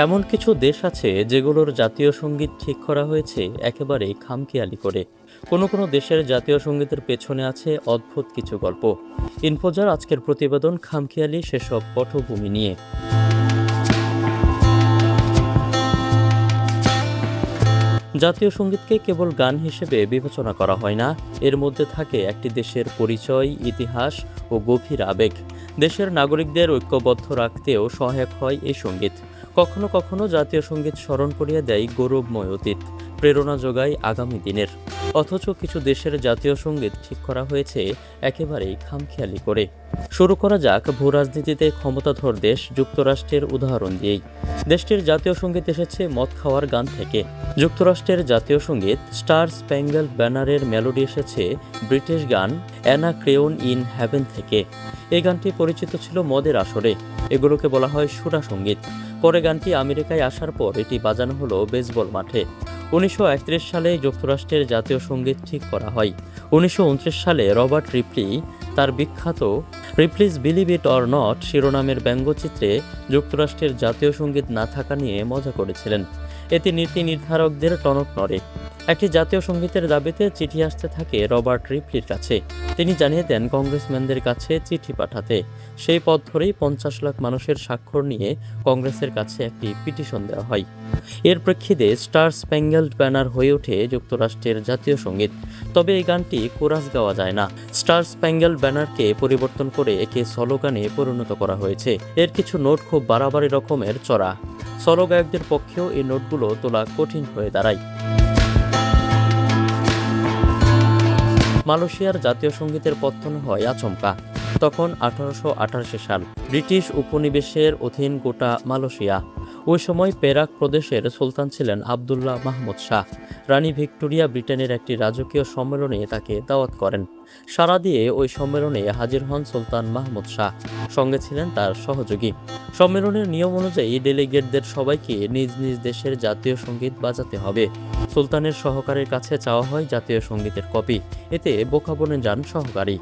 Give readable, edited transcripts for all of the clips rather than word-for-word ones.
এমন কিছু দেশ আছে যেগুলোর জাতীয় সঙ্গীত ঠিক করা হয়েছে একেবারে খামখেয়ালি করে। কোনো কোনো দেশের জাতীয় সঙ্গীতের পেছনে আছে অদ্ভুত কিছু গল্প। ইনফোজার আজকের প্রতিবেদন খামখেয়ালি সেসব পটভূমি নিয়ে। জাতীয় সঙ্গীতকে কেবল গান হিসেবে বিবেচনা করা হয় না, এর মধ্যে থাকে একটি দেশের পরিচয়, ইতিহাস ও গভীর আবেগ। দেশের নাগরিকদের ঐক্যবদ্ধ রাখতেও সহায়ক হয় এই সঙ্গীত। কখনো কখনো জাতীয় সঙ্গীত স্মরণ করিয়ে দেয় গৌরবময় অতীত, প্রেরণা যোগায় আগামী দিনের। অথচ কিছু দেশের জাতীয় সঙ্গীত ঠিক করা হয়েছে একেবারেই খামখেয়ালি করে। শুরু করা যাক ভূরাজনীতিতে ক্ষমতাধর দেশ যুক্তরাষ্ট্রের উদাহরণ দিয়েই। দেশটির জাতীয় সঙ্গীত এসেছে মদ খাওয়ার গান থেকে। যুক্তরাষ্ট্রের জাতীয় সঙ্গীত স্টার স্প্যাঙ্গেলড ব্যানারের মেলোডি এসেছে ব্রিটিশ গান অ্যানা ক্রেওন ইন হ্যাভেন থেকে। এই গানটি পরিচিত ছিল মদের আসরে, এগুলোকে বলা হয় সুরা সঙ্গীত। পরে গানটি আমেরিকায় আসার পর এটি বাজানো হলো বেসবল মাঠে। 1931 সালে যুক্তরাষ্ট্রের জাতীয় সঙ্গীত ঠিক করা হয়। 1929 সালে রবার্ট রিপ্লি তার বিখ্যাত রিপ্লিজ বিলিভ ইট অর নট শিরোনামের ব্যঙ্গচিত্রে যুক্তরাষ্ট্রের জাতীয় সঙ্গীত না থাকা নিয়ে মজা করেছিলেন। এতে নীতি নির্ধারকদের টনক নড়ে। একটি জাতীয় সঙ্গীতের দাবিতে চিঠি আসতে থাকে রবার্ট রিপ্লির কাছে। তিনি জানিয়ে দেন কংগ্রেসম্যানদের কাছে চিঠি পাঠাতে। সেই পথ ধরেই 50 লাখ মানুষের স্বাক্ষর নিয়ে কংগ্রেসের কাছে একটি পিটিশন দেওয়া হয়। এর প্রেক্ষিতে স্টার স্প্যাঙ্গেলড ব্যানার হয়ে ওঠে যুক্তরাষ্ট্রের জাতীয় সঙ্গীত। তবে এই গানটি কোরাস গাওয়া যায় না। স্টার স্প্যাঙ্গেলড ব্যানারকে পরিবর্তন করে একে সলো গানে পরিণত করা হয়েছে। এর কিছু নোট খুব বাড়াবাড়ি রকমের চড়া। সলো গায়কদের পক্ষেও এই নোটগুলো তোলা কঠিন হয়ে দাঁড়ায়। মালয়েশিয়ার জাতীয় সঙ্গীতের পত্তন হয় আচমকা। তখন 1888 সাল, ব্রিটিশ উপনিবেশের অধীন গোটা মালয়েশিয়া। ওই সময় পেরাক প্রদেশের সুলতান ছিলেন আবদুল্লাহ মাহমুদ শাহ। রানী ভিক্টোরিয়া ব্রিটেনের একটি রাজকীয় সম্মেলনে তাকে দাওয়াত করেন। সাড়া দিয়ে ওই সম্মেলনে হাজির হন সুলতান মাহমুদ শাহ, সঙ্গে ছিলেন তার সহযোগী। সম্মেলনের নিয়ম অনুযায়ী ডেলিগেটদের সবাইকে নিজ নিজ দেশের জাতীয় সঙ্গীত বাজাতে হবে। সুলতানের সহকারীর কাছে চাওয়া হয় জাতীয় সঙ্গীতের কপি। এতে বোকা বনে যান সহকারী।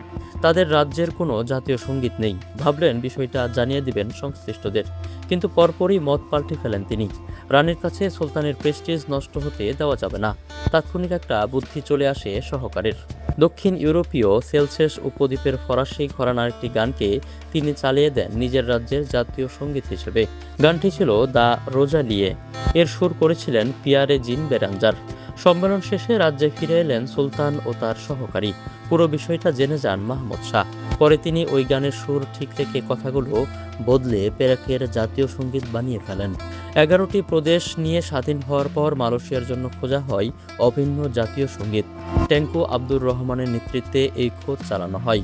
তাদের রাজ্যের কোনো জাতীয় সঙ্গীত নেই। ভাবলেন বিষয়টা জানিয়ে দিবেন সংশ্লিষ্টদের, কিন্তু পরপরই মত পাল্টে ফেলেন তিনি। রানীর কাছে সুলতানের প্রেস্টিজ নষ্ট হতে দেওয়া যাবে না। তাৎক্ষণিক একটা বুদ্ধি চলে আসে সহকারীর। দক্ষিণ ইউরোপীয় সেলসেস উপদ্বীপের ফরাসি ঘরানার একটি গানকে তিনি চালিয়ে দেন নিজের রাজ্যের জাতীয় সঙ্গীত হিসেবে। গানটি ছিল দ্য রোজালিয়ে। এর সুর করেছিলেন পিয়ারে জিন বেরাঞ্জার। সম্মেলন শেষে রাজ্যে ফিরে এলেন সুলতান ও তার সহকারী। পুরো বিষয়টা জেনে যান মাহমুদ শাহ। পরে তিনি ওই গানের সুর ঠিক রেখে কথাগুলো বদলে পেরাকের জাতীয় সঙ্গীত বানিয়ে ফেলেন। 11টি প্রদেশ নিয়ে স্বাধীন হওয়ার পর মালয়েশিয়ার জন্য খোঁজা হয় অভিন্ন জাতীয় সঙ্গীত। ট্যাঙ্কু আব্দুর রহমানের নেতৃত্বে এই খোঁজ চালানো হয়।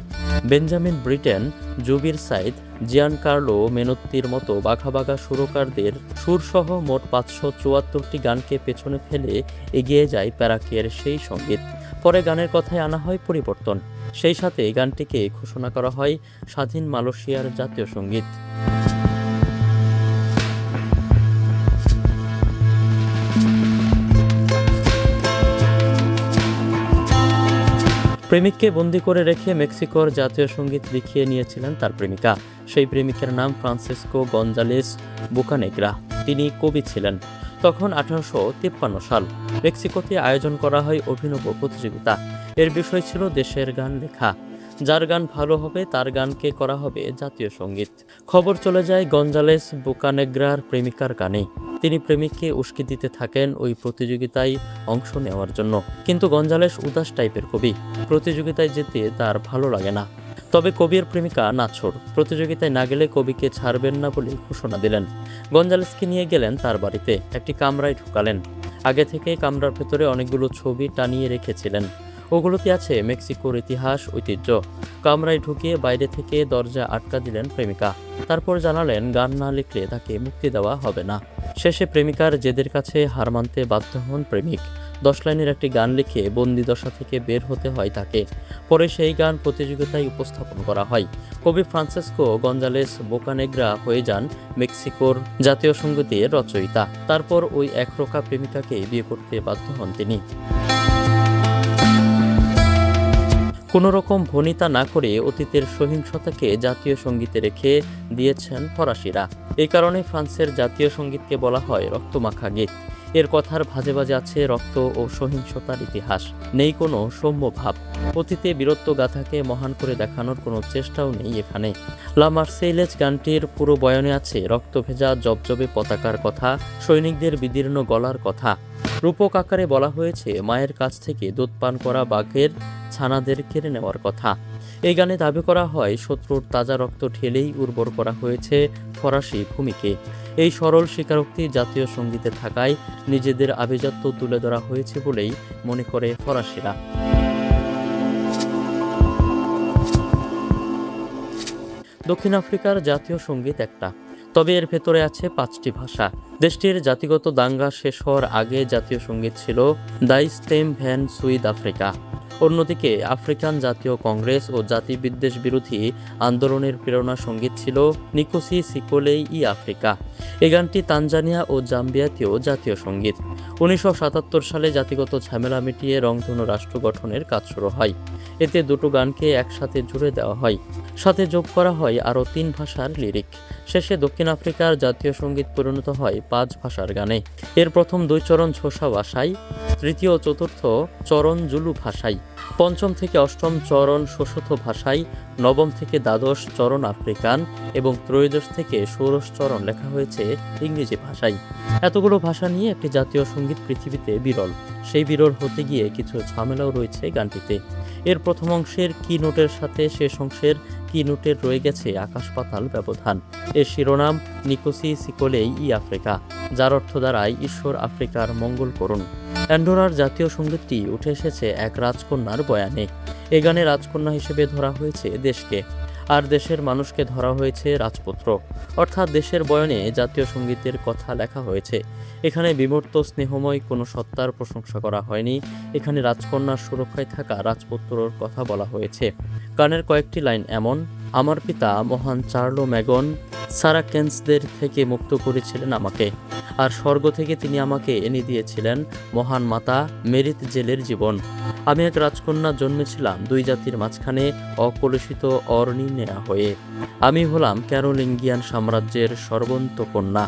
বেঞ্জামিন ব্রিটেন, জুবির সাইদ, জিয়ান কার্লো মেনত্তির মতো বাঘা বাঘা সুরকারদের সুরসহ মোট 574টি গানকে পেছনে ফেলে এগিয়ে যায় পেরাকের সেই সঙ্গীত। পরে গানের কথায় আনা হয় পরিবর্তন। সেই সাথে গানটিকে ঘোষণা করা হয় স্বাধীন মালয়েশিয়ার জাতীয় সঙ্গীত। প্রেমিককে বন্দি করে রেখে মেক্সিকোর জাতীয় সঙ্গীত লিখিয়ে নিয়েছিলেন তার প্রেমিকা। সেই প্রেমিকের নাম ফ্রান্সিসকো গঞ্জালেস বোকানেগ্রা। তিনি কবি ছিলেন। তখন 1853 সাল, মেক্সিকোতে আয়োজন করা হয় অভিনব প্রতিযোগিতা। এর বিষয় ছিল দেশের গান লেখা। যার গান ভালো হবে তার গানকে করা হবে জাতীয় সঙ্গীত। খবর চলে যায় গঞ্জালেস বোকানেগ্রার প্রেমিকার কানে। তিনি প্রেমিককে উস্কে দিতে থাকেন ওই প্রতিযোগিতায় অংশ নেওয়ার জন্য। কিন্তু গঞ্জালেস উদাস টাইপের কবি, প্রতিযোগিতায় যেতে তার ভালো লাগে না। তবে কবির প্রেমিকা নাছোড়, প্রতিযোগিতায় না গেলে কবিকে ছাড়বেন না বলে ঘোষণা দিলেন। গঞ্জালেসকে নিয়ে গেলেন তার বাড়িতে, একটি কামরায় ঢুকালেন। আগে থেকে কামরার ভেতরে অনেকগুলো ছবি টানিয়ে রেখেছিলেন। ওগুলোতে আছে মেক্সিকোর ইতিহাস, ঐতিহ্য। কামরায় ঢুকিয়ে বাইরে থেকে দরজা আটকা দিলেন প্রেমিকা। তারপর জানালেন গান না লিখলে তাকে মুক্তি দেওয়া হবে না। শেষে প্রেমিকার জেদের কাছে হার মানতে বাধ্য হন প্রেমিক। 10 লাইনের একটি গান লিখে বন্দিদশা থেকে বের হতে হয় তাকে। পরে সেই গান প্রতিযোগিতায় উপস্থাপন করা হয়। কবি ফ্রান্সিসকো গঞ্জালেস বোকানেগ্রা হয়ে যান মেক্সিকোর জাতীয় সঙ্গীতের রচয়িতা। তারপর ওই একরোখা প্রেমিকাকে বিয়ে করতে বাধ্য হন তিনি। কোনো রকম ভনিতা না করে অতীতের সহিংসতাকে জাতীয় সঙ্গীতে রেখে দিয়েছেন ফরাসিরা। এই কারণে ফ্রান্সের জাতীয় সঙ্গীতকে বলা হয় রক্তমাখা গীত। এর কথার ভাজে ভাজে আছে রক্ত ও সহিংসতার ইতিহাস, নেই কোনো সৌম্য ভাব। অতীতে বীরত্ব গাথাকে মহান করে দেখানোর কোনো চেষ্টাও নেই এখানে। লা মার্সেইলেজ গানটির পুরো বয়ানে আছে রক্তভেজা জবজবে পতাকার কথা, সৈনিকদের বিদীর্ণ গলার কথা। রূপক আকারে বলা হয়েছে মায়ের কাছ থেকে দুধ পান করা বাঘের ছানাদের কেড়ে নেওয়ার কথা। এই গানে দাবি করা হয় শত্রুর তাজা রক্ত ঢেলেই উর্বর করা হয়েছে ফরাসি ভূমিকে। এই সরল স্বীকারোক্তি জাতীয় সঙ্গীতে থাকায় নিজেদের আভিজাত্য তুলে ধরা হয়েছে বলেই মনে করে ফরাসিরা। দক্ষিণ আফ্রিকার জাতীয় সঙ্গীত একটা, তবে এর ভেতরে আছে 5টি ভাষা। দেশটির জাতিগত দাঙ্গা শেষ হওয়ার আগে জাতীয় সঙ্গীত ছিল দ্য স্টেম ভ্যান সুইদ আফ্রিকা। অন্যদিকে আফ্রিকান জাতীয় কংগ্রেস ও জাতিবিদ্বেষ বিরোধী আন্দোলনের প্রেরণা সঙ্গীত ছিল নিকোসি সিকোলেই ই আফ্রিকা। এই গানটি তানজানিয়া ও জাম্বিয়াতেও জাতীয় সঙ্গীত। 1977 সালে জাতিগত ঝামেলা মিটিয়ে রংধনু রাষ্ট্র গঠনের কাজ শুরু হয়। এতে দুটো গানকে একসাথে জুড়ে দেওয়া হয়, সাথে যোগ করা হয় আরও 3 ভাষার লিরিক। শেষে দক্ষিণ আফ্রিকার জাতীয় সঙ্গীত পরিণত হয় 5 ভাষার গানে। এর প্রথম 2 চরণ ঝোসা ভাষায়, তৃতীয় ও চতুর্থ চরণ জুলু ভাষায়, পঞ্চম থেকে অষ্টম চরণ সোসোথো ভাষায়, নবম থেকে দ্বাদশ চরণ আফ্রিকান এবং ত্রয়োদশ থেকে ষোড়শ চরণ লেখা হয়েছে ইংরেজি ভাষায়। এতগুলো ভাষা নিয়ে একটি জাতীয় সঙ্গীত পৃথিবীতে বিরল। সেই বিরল হতে গিয়ে কিছু ঝামেলাও রয়েছে গানটিতে। এর প্রথম অংশের কি নোটের সাথে শেষ অংশের কি নোটের রয়ে গেছে আকাশ পাতাল ব্যবধান। এর শিরোনাম নিকোসি সিকোলেই ই আফ্রিকা, যার অর্থ দাঁড়ায় ঈশ্বর আফ্রিকার মঙ্গল করুন। অ্যান্ডোরার জাতীয় সঙ্গীতটি উঠে এসেছে এক রাজকন্যার বয়ানে। এ গানে রাজকন্যা হিসেবে ধরা হয়েছে দেশকে, আর দেশের মানুষকে ধরা হয়েছে রাজপুত্র। অর্থাৎ দেশের বয়ানে জাতীয় সঙ্গীতের কথা লেখা হয়েছে। এখানে বিমূর্ত স্নেহময় কোনো সত্তার প্রশংসা করা হয়নি। এখানে রাজকন্যার সুরক্ষায় থাকা রাজপুত্রর কথা বলা হয়েছে। গানের কয়েকটি লাইন এমন: আমার পিতা মহান চার্লো ম্যাগন সারাকেন্সদের থেকে মুক্ত করেছিলেন আমাকে, আর স্বর্গ থেকে তিনি আমাকে এনে দিয়েছিলেন মহান মাতা মেরিত জেলের জীবন। আমি এক রাজকন্যা জন্মেছিলাম 2 জাতির মাঝখানে অকলুষিত অর্ণিনেয়া হয়ে। আমি হলাম ক্যারোলিঙ্গিয়ান সাম্রাজ্যের সর্বন্ত কন্যা।